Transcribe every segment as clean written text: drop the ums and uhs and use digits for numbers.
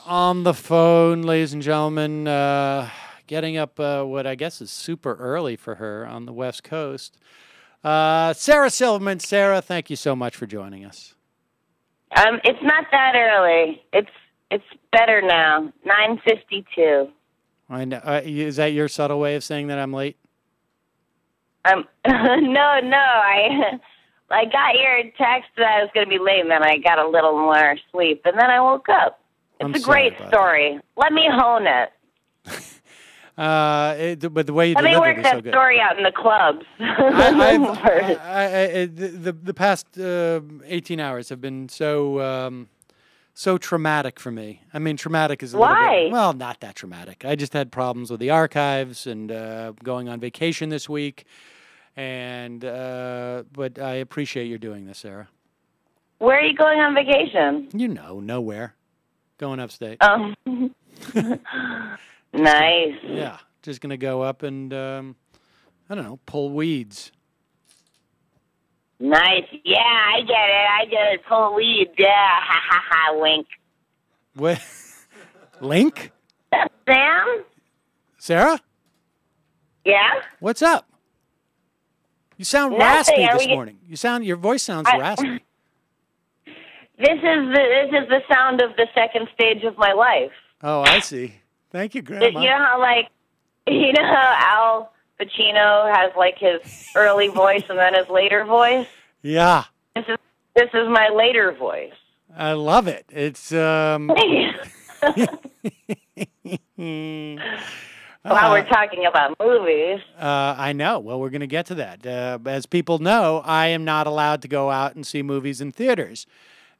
on the phone, ladies and gentlemen, getting up what I guess is super early for her on the West Coast. Sarah Silverman. Sarah, thank you so much for joining us. It's not that early. It's better now. 9:52. I know. Is that your subtle way of saying that I'm late? No. I got your text that I was going to be late, and then I got a little more sleep, and then I woke up. It's a great story. Let me hone it. But the way you let me work it is that so good. Story out in the clubs. The past 18 hours have been so traumatic for me. I mean, traumatic is a little bit, well, not that traumatic. I just had problems with the archives and going on vacation this week. And but I appreciate you doing this, Sarah. Where are you going on vacation? You know, nowhere. Going upstate. Oh. Nice. Yeah, just gonna go up and I don't know, pull weeds. Nice. Yeah, I get it. Pull weeds. Yeah, ha ha ha. Wink. What? Link? Sam? Sarah? Yeah. What's up? You sound raspy this morning. Your voice sounds raspy. This is the sound of the second stage of my life. Oh, I see. Thank you, Grandma. You know how Al Pacino has like his early voice and then his later voice? Yeah. This is my later voice. I love it. It's While we're talking about movies. I know. Well, we're going to get to that. As people know, I am not allowed to go out and see movies in theaters.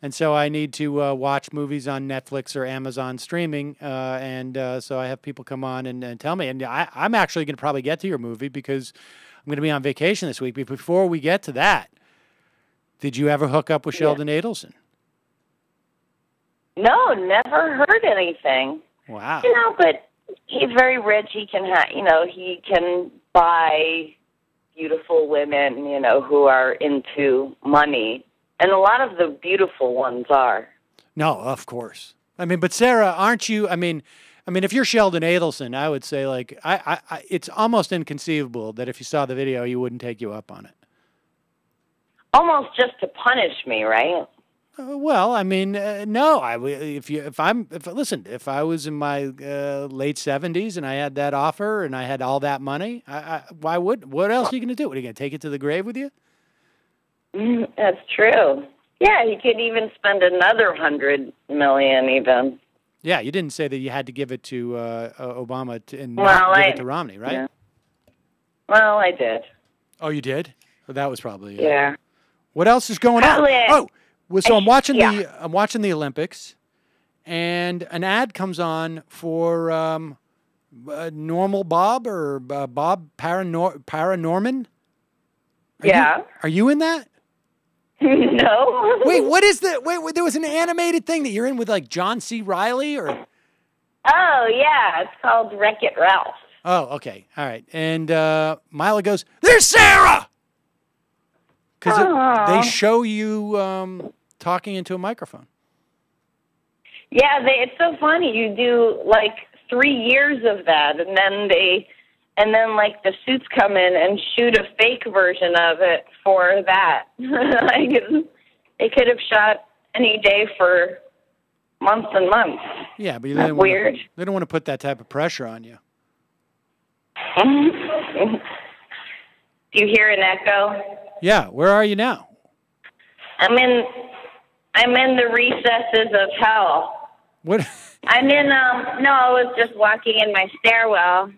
And so I need to watch movies on Netflix or Amazon streaming. So I have people come on and tell me. And I'm actually going to probably get to your movie because I'm going to be on vacation this week. But before we get to that, did you ever hook up with Sheldon Adelson? No, never heard anything. Wow. But he's very rich. He can he can buy beautiful women, who are into money. And a lot of the beautiful ones are. No, of course. I mean, but Sarah, aren't you? I mean, if you're Sheldon Adelson, I would say like it's almost inconceivable that if you saw the video, you wouldn't take you up on it. Almost just to punish me, right? Well, I mean, no. If I was in my late 70s and I had that offer and I had all that money, why would? What else are you going to do? What, are you going to take it to the grave with you? That's true. Yeah, he could even spend another $100 million, even. Yeah, you didn't say that you had to give it to Obama and not give it to Romney, right? Yeah. Well, I did. Oh, you did? Well, that was probably yeah. What else is going on? Oh. Well, so I'm watching the Olympics, and an ad comes on for Normal Bob or Bob Paranorman. Are you in that? No. Wait, what is the? Wait, there was an animated thing that you're in with like John C. Reilly or? Oh yeah, it's called Wreck-It Ralph. Oh, okay, all right. And Mila goes, "There's Sarah." Because they show you talking into a microphone. Yeah, it's so funny. You do like 3 years of that, and then like the suits come in and shoot a fake version of it for that. They could have shot any day for months and months. Yeah, but that's weird. They don't want to put that type of pressure on you. Do you hear an echo? Yeah, where are you now? I'm in the recesses of hell. What? I'm in I was just walking in my stairwell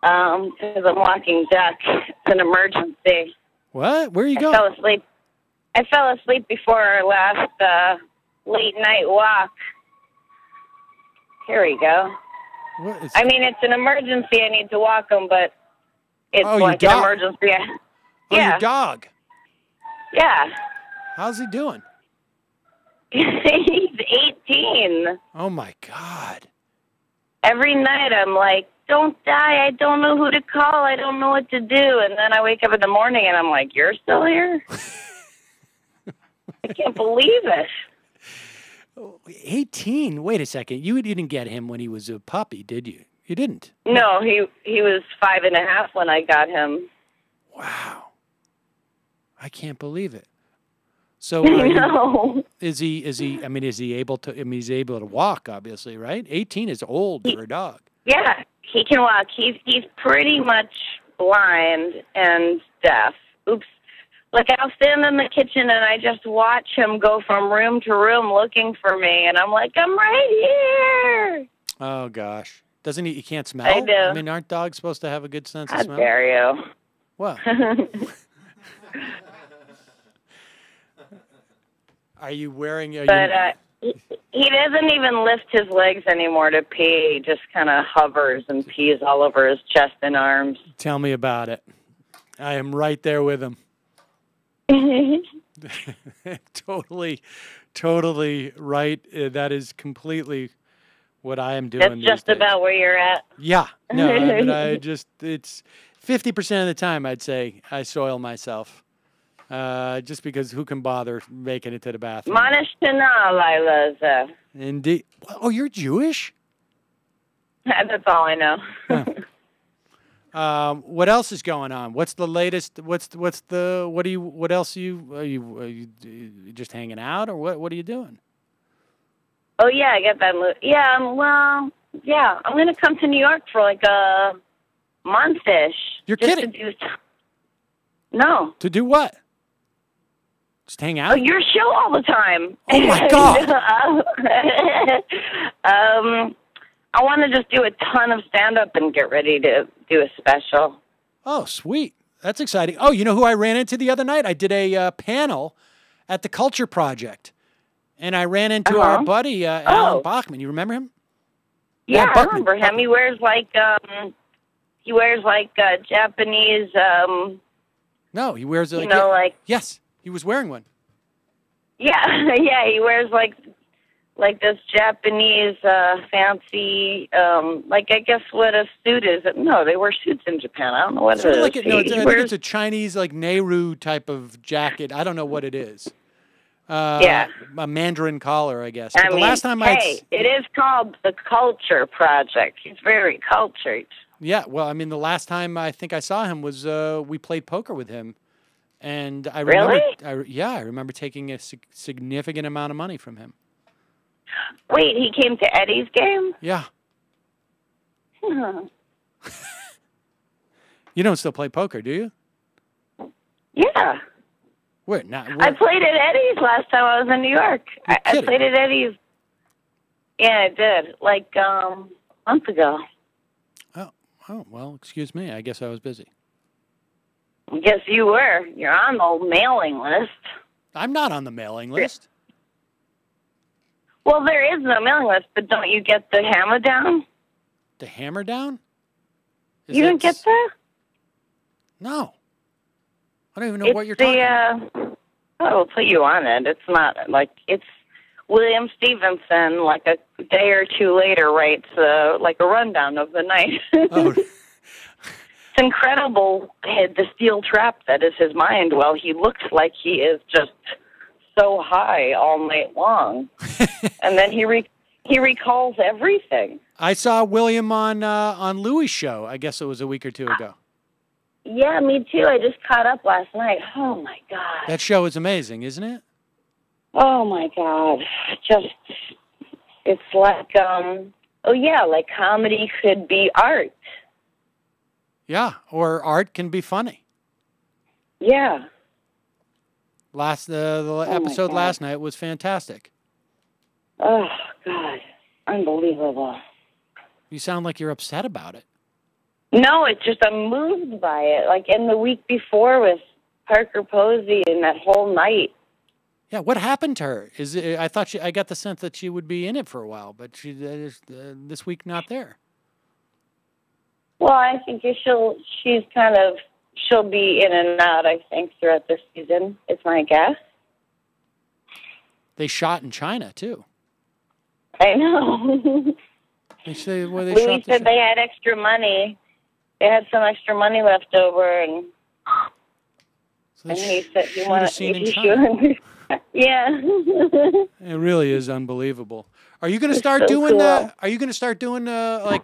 because I'm walking duck. It's an emergency. What? Where are you going? I fell asleep before our last late night walk. Here we go. I mean, it's an emergency. I need to walk him, but it's like an emergency. Yeah. Your dog? Yeah. How's he doing? He's 18. Oh, my God. Every night I'm like, don't die. I don't know who to call. I don't know what to do. And then I wake up in the morning and I'm like, you're still here? I can't believe it. 18? Wait a second. You didn't get him when he was a puppy, did you? You didn't? No, he was 5.5 when I got him. Wow. I can't believe it. So No. is he, I mean, is he able to, I mean, he's able to walk, obviously, right? 18 is old for a dog. Yeah, he can walk. He's pretty much blind and deaf. Oops. Like, I'll stand in the kitchen and I just watch him go from room to room looking for me, and I'm like, I'm right here. Oh, gosh. Doesn't he can't smell? I do. I mean, aren't dogs supposed to have a good sense of smell? How dare you? Well. Are you wearing... he doesn't even lift his legs anymore to pee. He just kind of hovers and pees all over his chest and arms. Tell me about it. I am right there with him. Totally right. That is completely what I am doing. That's just about where you're at. Yeah. No, I mean, it's 50% of the time I'd say I soil myself. Just because who can bother making it to the bathroom? Indeed. Oh, you're Jewish? That's all I know. What else is going on? What's the latest? What else are you just hanging out, or what are you doing? Oh yeah, I get that. Yeah, well, yeah, I'm gonna come to New York for like a month-ish. You're kidding? No. To do what? Just hang out? Oh, your show all the time. Oh my God. I want to just do a ton of stand-up and get ready to do a special. Oh, sweet. That's exciting. Oh, you know who I ran into the other night? I did a panel at the Culture Project, and I ran into our buddy, Alan Bachman. You remember him? Yeah, I remember him. He wears like Japanese, No, he wears like... Yes, he was wearing one. Yeah, yeah, he wears like this Japanese fancy, like I guess what a suit is. No, they wear suits in Japan. I don't know what it is. I think it's a Chinese like Nehru type of jacket. I don't know what it is. A Mandarin collar, I guess. The last time it is called the Culture Project. He's very cultured. Yeah, well, I mean, the last time I think I saw him was we played poker with him. And I remember, I remember taking a significant amount of money from him. Wait, he came to Eddie's game? Yeah. You don't still play poker, do you? Yeah. Where? I played at Eddie's last time I was in New York. I played at Eddie's. Yeah, I did. Like a month ago. Oh, well, excuse me. I guess I was busy. Yes, you were. You're on the mailing list. I'm not on the mailing list. Well, there is no mailing list, but don't you get the hammer down? The hammer down? You don't get that? No. I don't even know what you're talking about. I'll put you on it. It's not like it's William Stevenson, like a day or two later, writes like a rundown of the night. Oh. It's incredible, the steel trap that is his mind while he looks like he is just so high all night long. And then he recalls everything. I saw William on Louis' show. I guess it was a week or two ago. Yeah, me too. I just caught up last night. Oh, my God. That show is amazing, isn't it? Oh, my God. It's like, like comedy could be art. Yeah, or art can be funny. Yeah. The episode last night was fantastic. Oh, God. Unbelievable. You sound like you're upset about it. No, it's just I'm moved by it. Like in the week before with Parker Posey and that whole night. Yeah, what happened to her? I got the sense that she would be in it for a while, but she this week not there. Well, I think she'll be in and out, I think, throughout the season. It's my guess. They shot in China too. I know. Louis said they had extra money. They had some extra money left over, and he said he wanted. Yeah. It really is unbelievable. Are you going to start so doing cool. Are you going to start doing Are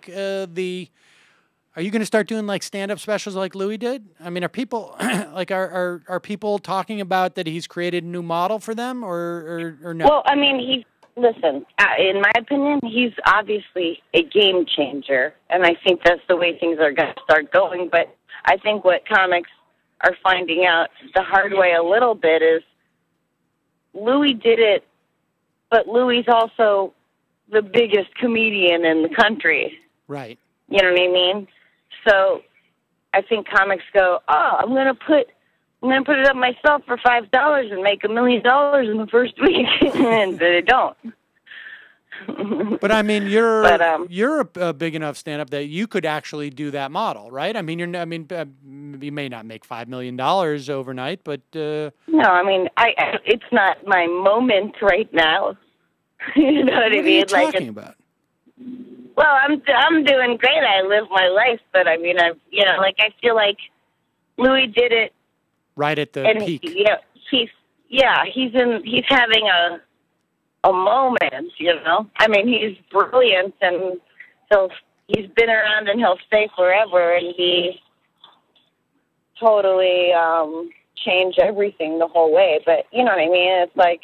you going to start doing like stand-up specials like Louis did? I mean, are people like are people talking about that he's created a new model for them, or no? Well, I mean, listen. In my opinion, he's obviously a game changer, and I think that's the way things are going to start going. But I think what comics are finding out the hard way a little bit is Louis did it, but Louis is also the biggest comedian in the country. Right. You know what I mean? So I think comics go, oh, I'm gonna put it up myself for $5 and make $1 million in the first week, and they don't. But I mean, you're a big enough stand-up that you could actually do that model, right? I mean, you may not make $5 million overnight, but no, I mean, it's not my moment right now. You know what I mean? What are you talking about? Well, I'm doing great. I live my life, but I mean, I feel like Louis did it right at the peak. He's having a moment. I mean, he's brilliant, and he's been around, and he'll stay forever, and he totally changed everything the whole way. But you know what I mean? It's like,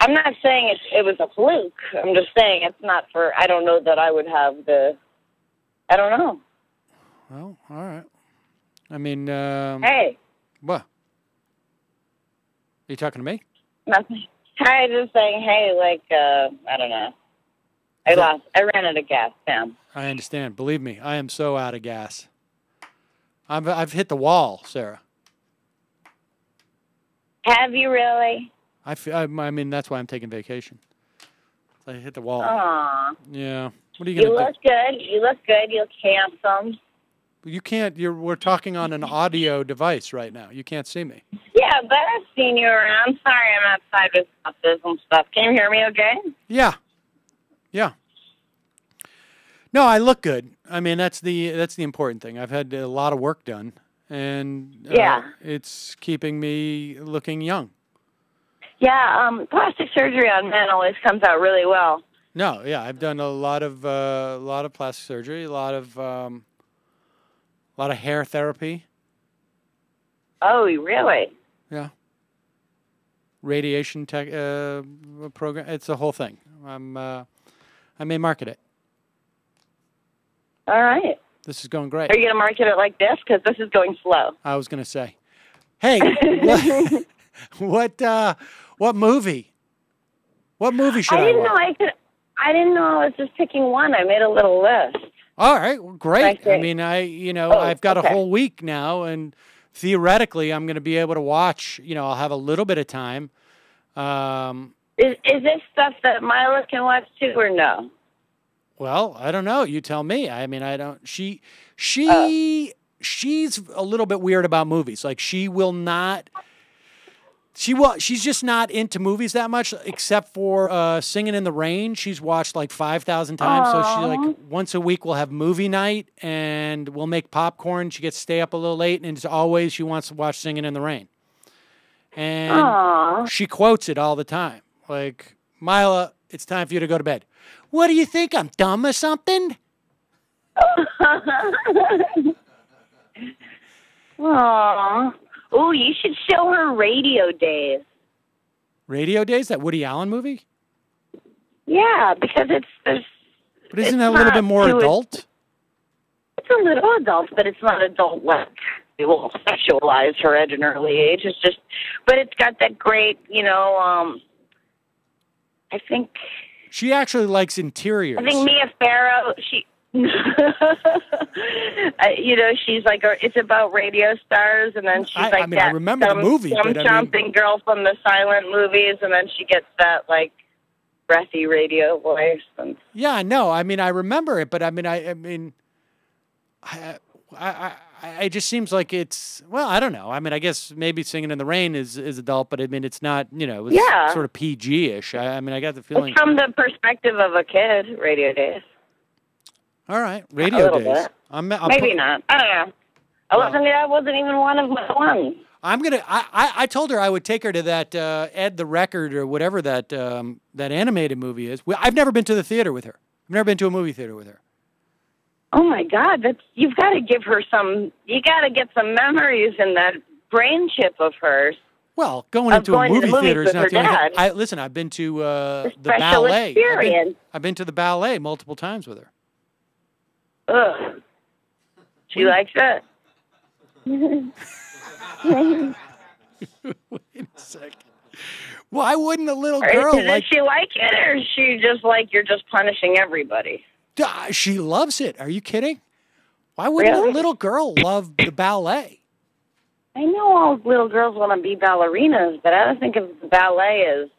I'm not saying it was a fluke. I'm just saying it's not for, I don't know that I would have I don't know. Well, all right. I mean, hey. What? Are you talking to me? Nothing. I just saying, hey, I don't know. I ran out of gas, Sam. I understand. Believe me, I am so out of gas. I've hit the wall, Sarah. Have you really? I mean, that's why I'm taking vacation. I hit the wall. Aww. Yeah. What are you gonna do? You look good. You look good. You look handsome. You can't. We're talking on an audio device right now. You can't see me. Yeah, but I've seen you around. Sorry, I'm outside with buses and stuff. Can you hear me? Okay. Yeah. Yeah. No, I look good. I mean, that's the important thing. I've had a lot of work done, and it's keeping me looking young. Yeah, plastic surgery on men always comes out really well. No, yeah, I've done a lot of plastic surgery, a lot of hair therapy. Oh, really? Yeah. Radiation tech program. It's a whole thing. I may market it. All right. This is going great. Are you going to market it like this? Because this is going slow. I was going to say, hey, what movie? What movie should I watch? I didn't know I was just picking one. I made a little list. All right, well, great. I mean, I've got a whole week now, and theoretically, I'm going to be able to watch. I'll have a little bit of time. Is this stuff that Mila can watch too, or no? Well, I don't know. You tell me. I mean, I don't. She's a little bit weird about movies. Like, she will not. She's just not into movies that much, except for Singing in the Rain. She's watched like 5,000 times. So she once a week we'll have movie night, and we'll make popcorn. She gets to stay up a little late, and it's always she wants to watch Singing in the Rain. And she quotes it all the time. Like, Mila, it's time for you to go to bed. What do you think? I'm dumb or something? Aww. Oh, you should show her Radio Days. Radio Days? That Woody Allen movie? Yeah, because But isn't that a little bit more adult? It's a little adult, but it's not adult like they will sexualize her at an early age. It's just, but it's got that great, I think. She actually likes interiors. I think Mia Farrow, she's like, it's about radio stars, and then she's I remember the movie, but something girl from the silent movies, and then she gets that like breathy radio voice. And yeah, no, I mean, I remember it, but I it just seems like it's, well, I don't know. I mean, I guess maybe Singing in the Rain is adult, but I mean, it's not, it's sort of PG-ish. I got the feeling. It's from the perspective of a kid, Radio Days. All right, Radio Days. Maybe not. I don't know. I wasn't even one of my ones. I told her I would take her to that Ed the Record or whatever that animated movie is. I've never been to the theater with her. I've never been to a movie theater with her. Oh my God, you've got to give her some. You got to get some memories in that brain chip of hers. Well, going into a movie theater is not the only thing. Listen, I've been to the ballet. Experience. I've been to the ballet multiple times with her. Ugh. She likes it. Wait a second. Why wouldn't a little girl does she like it, or is she just like you're just punishing everybody? She loves it. Are you kidding? Why wouldn't a little girl love the ballet? I know all little girls want to be ballerinas, but I don't think of the ballet as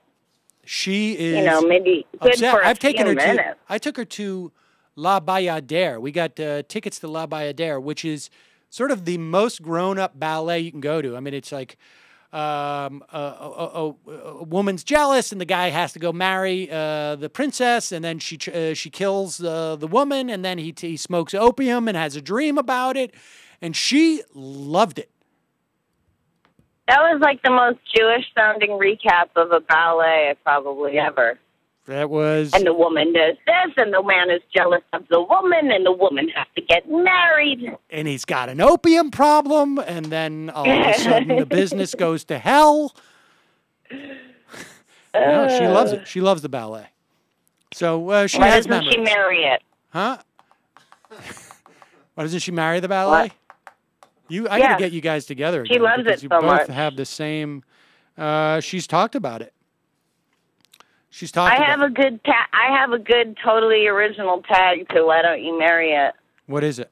she is. Maybe good for a few minutes. I took her to La Bayadère. We got tickets to La Bayadère, which is sort of the most grown-up ballet you can go to. I mean, it's like a woman's jealous, and the guy has to go marry the princess, and then she kills the woman, and then he smokes opium and has a dream about it, and she loved it. That was like the most Jewish-sounding recap of a ballet probably ever. That was... And the woman does this, and the man is jealous of the woman, and the woman has to get married. And he's got an opium problem, and then all of a sudden the business goes to hell. No, she loves it. She loves the ballet. So she has memories. Why doesn't she marry it? Huh? Why doesn't she marry the ballet? I got to get you guys together again. She loves it so much. You both have the same... she's talked about it. She's talked I have a good totally original tag to Why Don't You Marry It? What is it?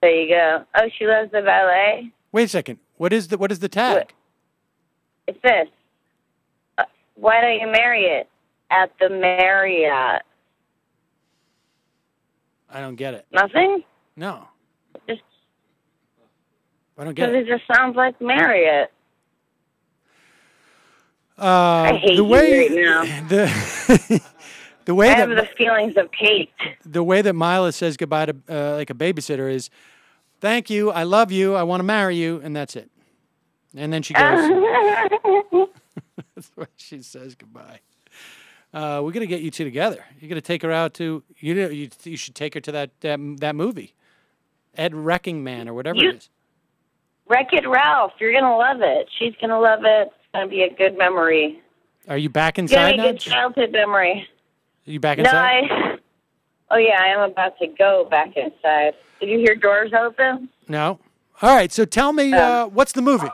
There you go. Oh, she loves the ballet? Wait a second. What is the tag? It's this. Why don't you marry it at the Marriott? I don't get it. Nothing? No. Just I don't get it. Because it just sounds like Marriott. I hate you right now. The way I have the feelings of Kate. The way that Mila says goodbye to like a babysitter is, "Thank you, I love you, I want to marry you," and that's it. And then she goes. That's what she says goodbye. We're gonna get you two together. You're gonna take her out to you should take her to that movie, Ed Wrecking Man or whatever it is. Wreck-It Ralph. You're gonna love it. She's gonna love it. It's gonna be a good memory. Are you back inside now? It's gonna be a good childhood memory. Are you back inside? Oh yeah, I am about to go back inside. Did you hear doors open? No. All right. So tell me, what's the movie?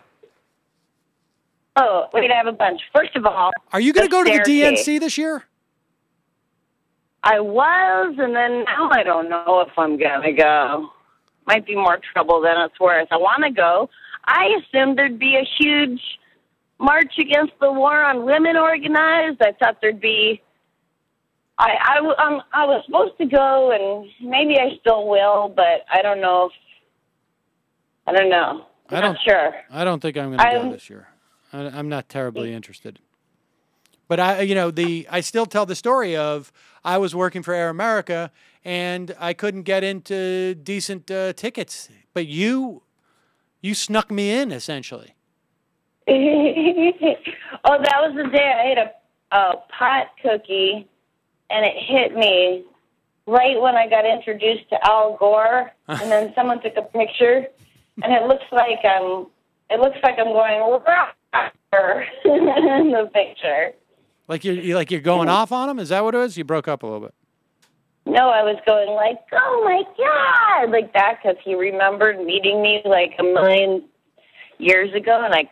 Oh, we're going to have a bunch. First of all, are you going to go to the DNC this year? I was, and then now I don't know if I'm going to go. Might be more trouble than it's worth. I want to go. I assumed there'd be a huge march against the war on women organized. I thought there'd be... I was supposed to go, and maybe I still will, but I don't know if... I don't know. I'm not sure. I don't think I'm going to go this year. I'm not terribly interested. But I still tell the story of I was working for Air America and I couldn't get into decent tickets. But you snuck me in essentially. Oh, that was the day I ate a pot cookie and it hit me right when I got introduced to Al Gore, and then someone took a picture and it looks like I'm going in the picture. Like you're going off on him? Is that what it was? You broke up a little bit. No, I was going like, oh my God, like that, because he remembered meeting me like a million years ago, and I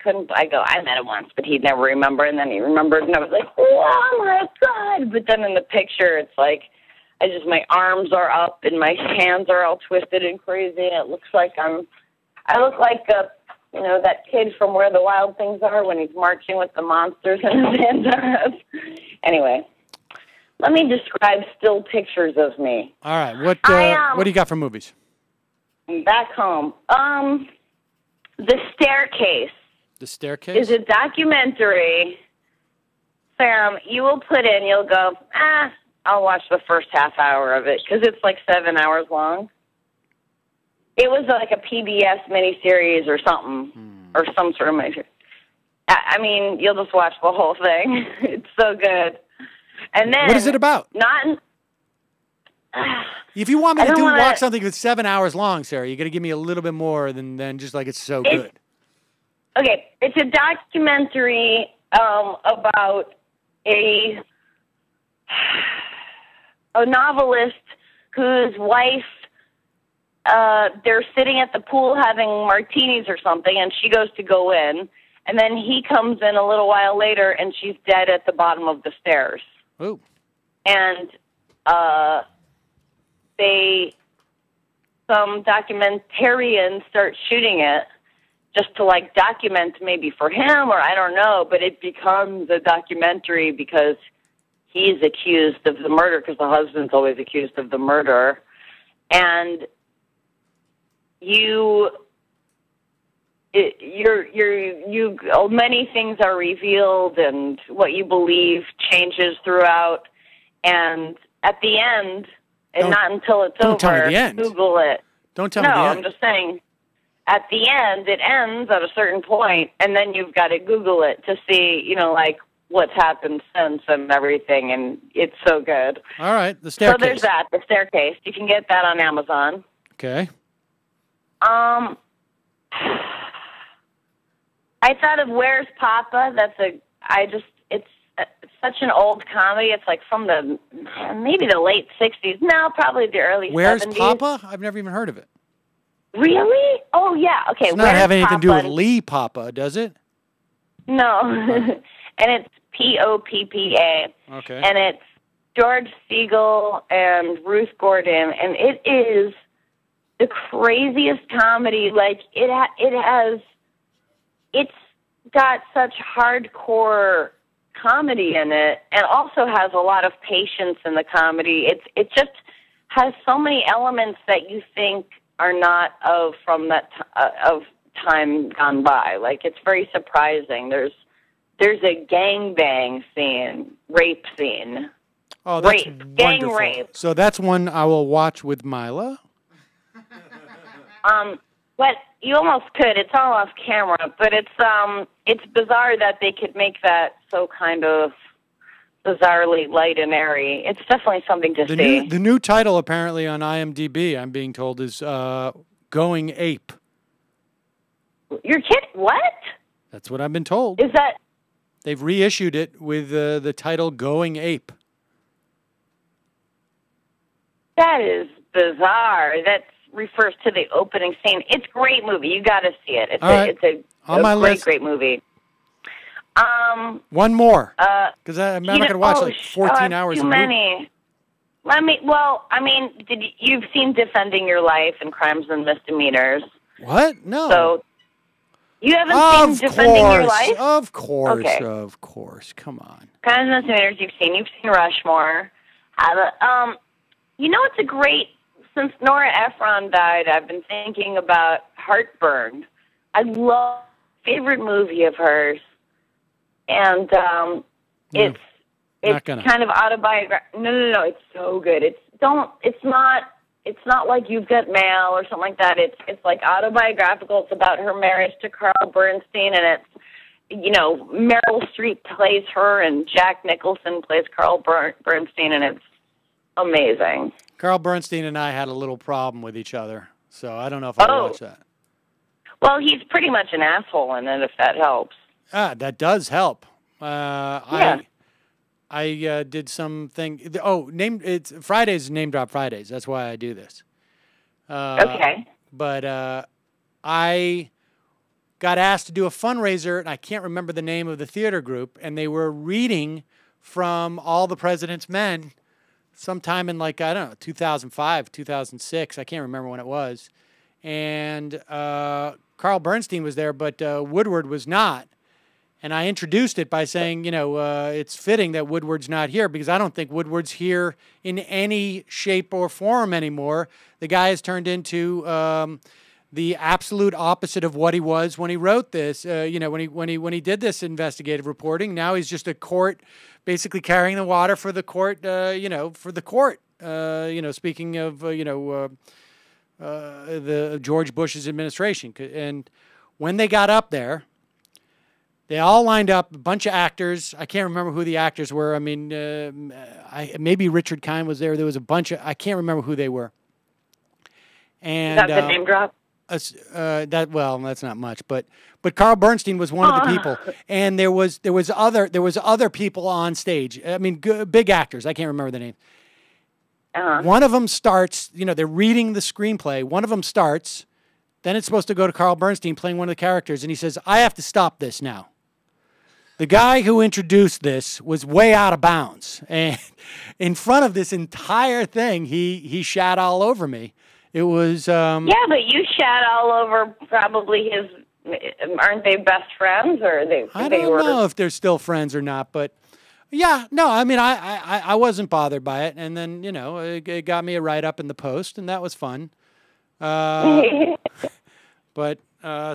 met him once, but he'd never remember, and then he remembered, and I was like, oh my God. But then in the picture, it's like, my arms are up, and my hands are all twisted and crazy, and it looks like I look like that kid from Where the Wild Things Are when he's marching with the monsters and his hands are up. Anyway, let me describe still pictures of me. All right. What do you got for movies? Back home. The Staircase. The Staircase? Is a documentary. Sam, you'll go, I'll watch the first half hour of it because it's like 7 hours long. It was like a PBS miniseries or something, or some sort of miniseries. I mean, you'll just watch the whole thing. It's so good. And then what is it about? Not. If you want me to watch something that's 7 hours long, Sarah, you got to give me a little bit more than just like it's so good. Okay, it's a documentary about a novelist whose wife. They're sitting at the pool having martinis or something, and she goes to go in, and then he comes in a little while later, and she's dead at the bottom of the stairs. Ooh. And some documentarians start shooting it just to, like, document maybe for him, or I don't know, but it becomes a documentary because he's accused of the murder, because the husband's always accused of the murder. And many things are revealed, and what you believe changes throughout. And at the end, and not until it's over, tell me the end. Google it. Don't tell me the end. No, I'm just saying, at the end, it ends at a certain point, and then you've got to Google it to see, like, what's happened since and everything, and it's so good. All right, The Staircase. So there's that, The Staircase. You can get that on Amazon. Okay. I thought of Where's Papa? It's such an old comedy. It's like from maybe the late 60s. No, probably the early 70s. Where's Papa? I've never even heard of it. Really? Oh, yeah. Okay. It's not having anything to do with Lee Papa, does it? No. And it's Poppa. Okay. And it's George Siegel and Ruth Gordon, and it is the craziest comedy. Like, it's got such hardcore comedy in it, and also has a lot of patience in the comedy. It just has so many elements that you think are not of time gone by. Like, it's very surprising. There's a gangbang scene, rape scene. Oh, that's gang wonderful. rape. So that's one I will watch with Mila. But you almost could. It's all off camera, but it's bizarre that they could make that so kind of bizarrely light and airy. It's definitely something to see. The new title apparently on IMDb, I'm being told, is Going Ape. You're kidding? What? That's what I've been told. Is that? They've reissued it with the title Going Ape. That is bizarre. That refers to the opening scene. It's a great movie. You got to see it. It's a great movie. One more, because I'm not going to watch 14 hours. Too many. You've seen Defending Your Life and Crimes and Misdemeanors. What? No. So you haven't seen Defending Your Life? Of course. Okay. Of course. Come on. Crimes and Misdemeanors. You've seen Rushmore. It's a great. Since Nora Ephron died, I've been thinking about Heartburn. I love favorite movie of hers, and it's kind of autobiographical. No, it's so good. It's not like You've Got Mail or something like that. It's like autobiographical. It's about her marriage to Carl Bernstein, and it's Meryl Streep plays her, and Jack Nicholson plays Carl Bernstein, and it's amazing. Carl Bernstein and I had a little problem with each other, so I don't know if I'll watch that. Well, he's pretty much an asshole in it, if that helps. That does help. Yeah. I did something. It's Fridays, Name Drop Fridays. That's why I do this. Okay. But I got asked to do a fundraiser, and I can't remember the name of the theater group, and they were reading from All the President's Men sometime in 2005, 2006. I can't remember when it was. And Carl Bernstein was there, but Woodward was not. And I introduced it by saying, it's fitting that Woodward's not here, because I don't think Woodward's here in any shape or form anymore. The guy has turned into the absolute opposite of what he was when he wrote this. When he did this investigative reporting, now he's just a court, basically carrying the water for the court. For the court. Speaking of the George Bush's administration. And when they got up there, they all lined up, a bunch of actors. I can't remember who the actors were. I mean, maybe Richard Kind was there. There was a bunch of, I can't remember who they were. And That's a name drop. That's not much, but Carl Bernstein was one of the people, and there was other people on stage. I mean, big actors. I can't remember the name. One of them starts. They're reading the screenplay. One of them starts. Then it's supposed to go to Carl Bernstein playing one of the characters, and he says, "I have to stop this now." The guy who introduced this was way out of bounds, and in front of this entire thing, he shat all over me. It was yeah, but you shat all over probably his. Aren't they best friends, or they? I don't know if they're still friends or not, but yeah, no. I mean, I wasn't bothered by it, and then it got me a write up in the Post, and that was fun. But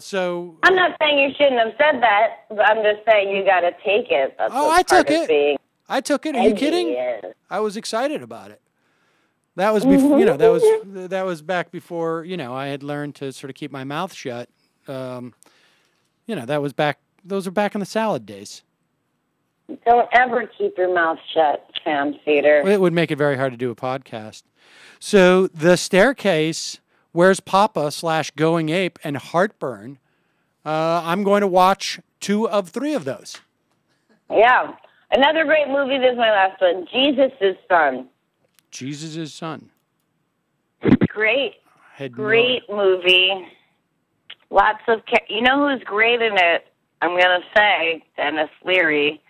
so I'm not saying you shouldn't have said that, but I'm just saying you got to take it. That's I took it. I took it. Are you kidding? I was excited about it. That was before, that was back before, I had learned to sort of keep my mouth shut. That was back. Those are back in the salad days. Don't ever keep your mouth shut, Sam Seder. It would make it very hard to do a podcast. So The Staircase, Where's Papa / Going Ape, and Heartburn. I'm going to watch 2 of 3 of those. Yeah. Another great movie. This is my last one. Jesus' Son. Jesus' Son. Great. Great movie. Lots of... You know who's great in it? I'm going to say Dennis Leary.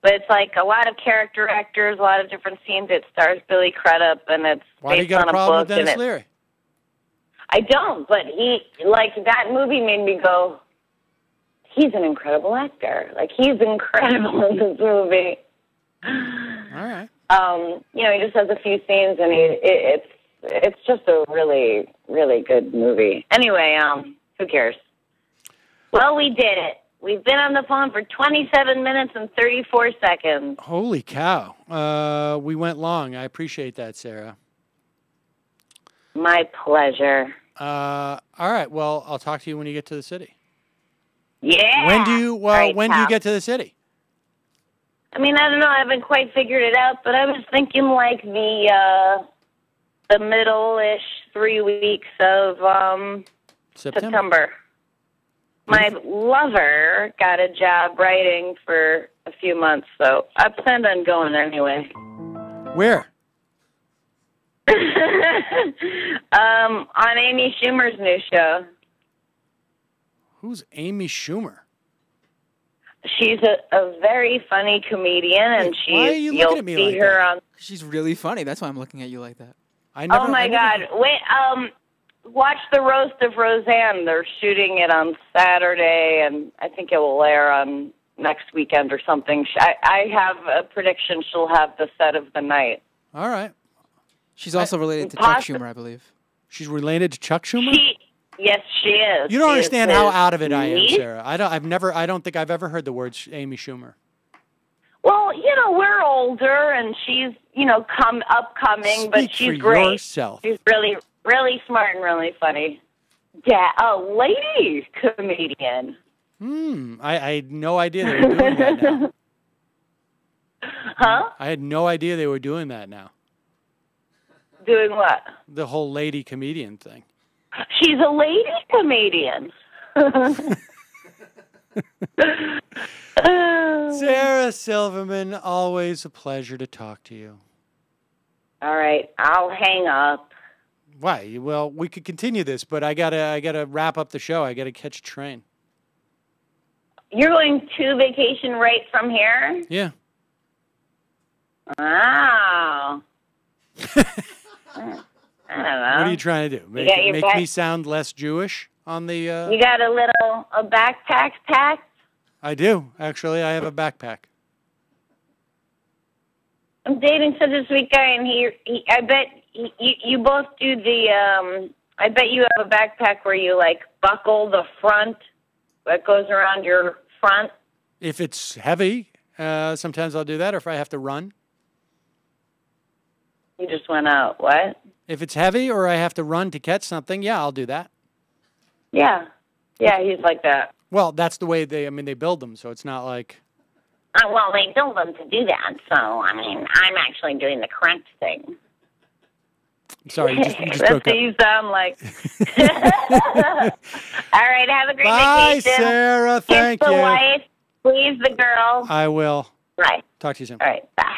But it's like a lot of character actors, a lot of different scenes. It stars Billy Crudup, and it's Why do you got a problem with Dennis Leary? I don't, but that movie made me go, he's an incredible actor. He's incredible in this movie. All right. He just has a few scenes, and it's just a really, really good movie. Anyway, who cares? Well, we did it. We've been on the phone for 27 minutes and 34 seconds. Holy cow. We went long. I appreciate that, Sarah. My pleasure. All right. Well, I'll talk to you when you get to the city. Yeah. When do you get to the city? I mean, I don't know. I haven't quite figured it out, but I was thinking the middle-ish 3 weeks of September. My lover got a job writing for a few months, so I planned on going anyway. Where? On Amy Schumer's new show. Who's Amy Schumer? She's a very funny comedian, and why are you looking at me like that? She's really funny. That's why I'm looking at you like that. Oh my God! Wait, watch the roast of Roseanne. They're shooting it on Saturday, and I think it will air on next weekend or something. I have a prediction she'll have the set of the night. All right. She's also related to Chuck Schumer, I believe. She's related to Chuck Schumer? Yes, she is. You don't understand how out of it I am, Sarah. I don't think I've ever heard the word Amy Schumer. Well, we're older, and she's, upcoming, but she's great. For yourself. She's really, really smart and really funny. Yeah, a lady comedian. I had no idea they were doing that now. Huh? I had no idea they were doing that now. Doing what? The whole lady comedian thing. She's a lady comedian. Sarah Silverman, always a pleasure to talk to you. All right, I'll hang up. Why? Well, we could continue this, but I gotta wrap up the show. I gotta catch a train. You're going to vacation right from here? Yeah. Wow. I don't know. What are you trying to do? Make me sound less Jewish on the... You got a backpack packed? I do. Actually, I have a backpack. I'm dating such a sweet guy, and I bet you both do I bet you have a backpack where you, buckle the front that goes around your front. If it's heavy, sometimes I'll do that, or if I have to run. You just went out. What? If it's heavy or I have to run to catch something, yeah, I'll do that. Yeah. Yeah, he's like that. Well, that's the way they build them, so it's not like... Well, they build them to do that, so, I mean, I'm actually doing the correct thing. I'm sorry, you just That's broke what up. you sound like. All right, have a great Bye, vacation. Sarah. Thank Kiss you. the wife, please the girl. I will. Right. Talk to you soon. All right, bye.